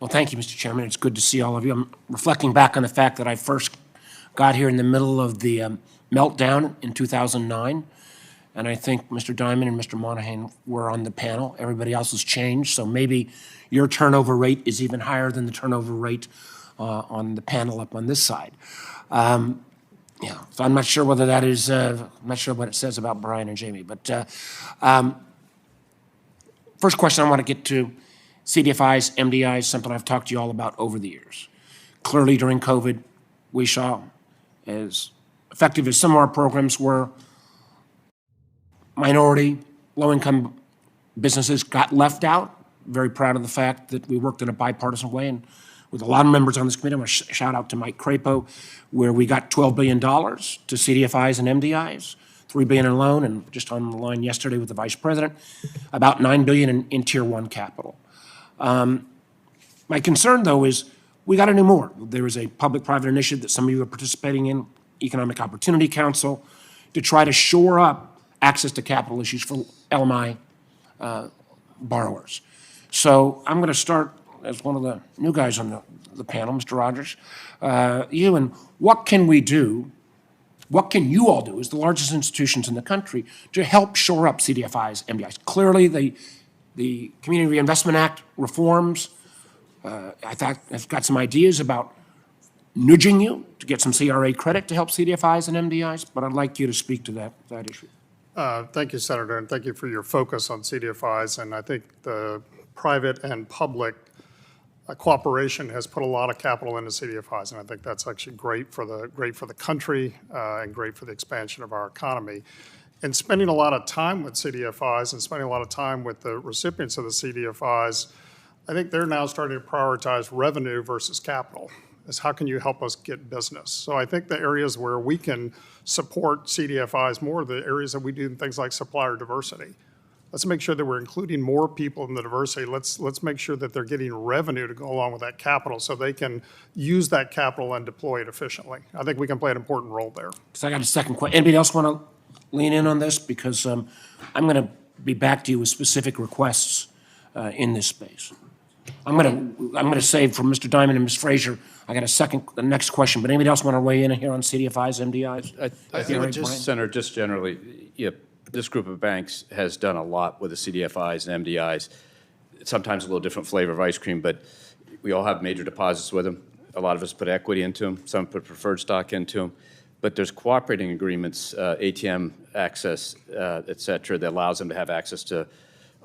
Well, thank you, Mr. Chairman. It's good to see all of you. I'm reflecting back on the fact that I first got here in the middle of the meltdown in 2009, and I think Mr. Diamond and Mr. Monahan were on the panel. Everybody else has changed, so maybe your turnover rate is even higher than the turnover rate on the panel up on this side. Yeah, so I'm not sure whether that is, I'm not sure what it says about Brian and Jamie, but first question I want to get to, CDFIs, MDIs, something I've talked to you all about over the years. Clearly during COVID, we saw as effective as some of our programs were, minority, low-income businesses got left out. Very proud of the fact that we worked in a bipartisan way, and with a lot of members on this committee, I want to shout out to Mike Crapo, where we got $12 billion to CDFIs and MDIs, $3 billion in loan, and just on the line yesterday with the Vice President, about $9 billion in Tier 1 capital. My concern, though, is we got to do more. There is a public-private initiative that some of you are participating in, Economic Opportunity Council, to try to shore up access to capital issues for LMI borrowers. So I'm going to start as one of the new guys on the panel, Mr. Rogers, you, and what can we do, what can you all do as the largest institutions in the country to help shore up CDFIs, MDIs? Clearly, the Community Reinvestment Act reforms, I thought I've got some ideas about nudging you to get some CRA credit to help CDFIs and MDIs, but I'd like you to speak to that issue. Thank you, Senator, and thank you for your focus on CDFIs. And I think the private and public cooperation has put a lot of capital into CDFIs, and I think that's actually great for the country and great for the expansion of our economy. And spending a lot of time with CDFIs and spending a lot of time with the recipients of the CDFIs, I think they're now starting to prioritize revenue versus capital. Is how can you help us get business? So I think the areas where we can support CDFIs more are the areas that we do things like supplier diversity. Let's make sure that we're including more people in the diversity. Let's make sure that they're getting revenue to go along with that capital so they can use that capital and deploy it efficiently. I think we can play an important role there. So I got a second question. Anybody else want to lean in on this? Because I'm going to be back to you with specific requests in this space. I'm going to save from Mr. Diamond and Ms. Frazier. I got the next question, but anybody else want to weigh in here on CDFIs, MDIs? I think just, Senator, just generally, this group of banks has done a lot with the CDFIs and MDIs. Sometimes a little different flavor of ice cream, but we all have major deposits with them. A lot of us put equity into them. Some put preferred stock into them. But there's cooperating agreements, ATM access, et cetera, that allows them to have access to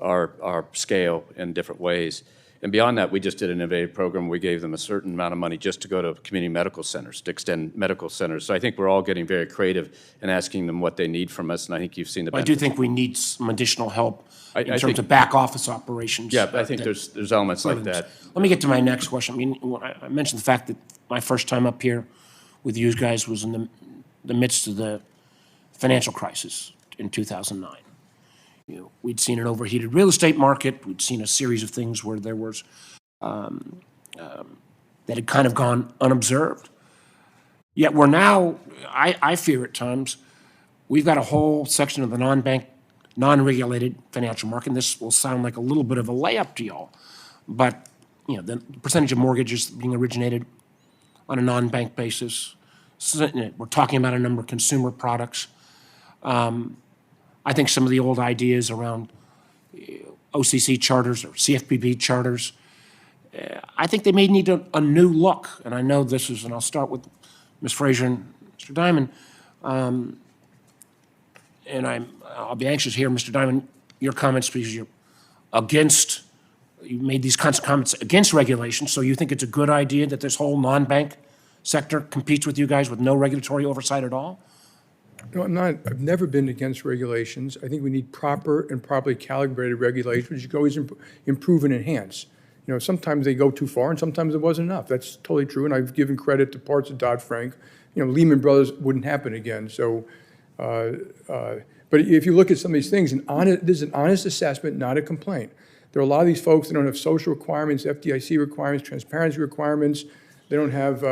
our scale in different ways. And beyond that, we just did an innovative program. We gave them a certain amount of money just to go to community medical centers, to extend medical centers. So I think we're all getting very creative and asking them what they need from us, and I think you've seen the benefits. I do think we need some additional help in terms of back office operations. Yeah, I think there's elements like that. Let me get to my next question. I mean, I mentioned the fact that my first time up here with you guys was in the midst of the financial crisis in 2009. We'd seen an overheated real estate market. We'd seen a series of things where there was that had kind of gone unobserved. Yet we're now, I fear at times, we've got a whole section of the non-bank, non-regulated financial market. And this will sound like a little bit of a layup to y'all, but the percentage of mortgages being originated on a non-bank basis. So, we're talking about a number of consumer products. I think some of the old ideas around OCC charters or CFPB charters, I think they may need a new look. And I know this is, and I'll start with Ms. Frazier and Mr. Diamond. And I'll be anxious to hear, Mr. Diamond, your comments, because you made these kinds of comments against regulation. So you think it's a good idea that this whole non-bank sector competes with you guys with no regulatory oversight at all? No, I've never been against regulations. I think we need proper and properly calibrated regulations, which you can always improve and enhance. Sometimes they go too far, and sometimes it wasn't enough. That's totally true, and I've given credit to parts of Dodd-Frank. Lehman Brothers wouldn't happen again. So, but if you look at some of these things, this is an honest assessment, not a complaint. There are a lot of these folks that don't have social requirements, FDIC requirements, transparency requirements. They don't have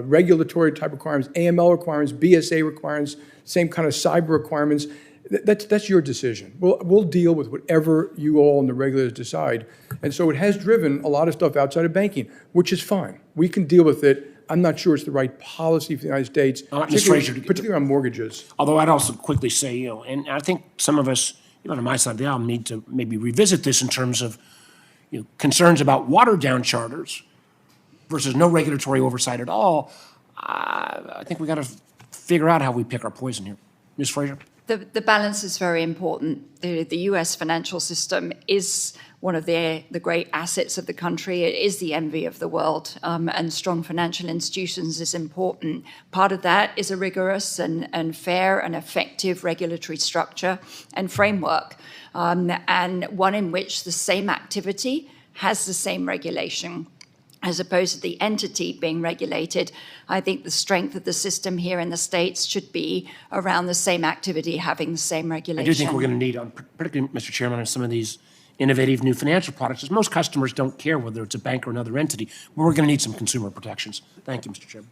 regulatory type requirements, AML requirements, BSA requirements, same kind of cyber requirements. That's your decision. We'll deal with whatever you all and the regulators decide. And so it has driven a lot of stuff outside of banking, which is fine. We can deal with it. I'm not sure it's the right policy for the United States, Ms. Fraser, particularly on mortgages. Although I'd also quickly say, and I think some of us, on my side of the aisle, need to maybe revisit this in terms of, concerns about watered-down charters versus no regulatory oversight at all. I think we got to figure out how we pick our poison here. Ms. Fraser? The balance is very important. The U.S. financial system is one of the great assets of the country. It is the envy of the world, and strong financial institutions is important. Part of that is a rigorous and fair and effective regulatory structure and framework, and one in which the same activity has the same regulation, as opposed to the entity being regulated. I think the strength of the system here in the States should be around the same activity having the same regulation. I do think we're going to need, particularly, Mr. Chairman, on some of these innovative new financial products, as most customers don't care whether it's a bank or another entity, we're going to need some consumer protections. Thank you, Mr. Chairman.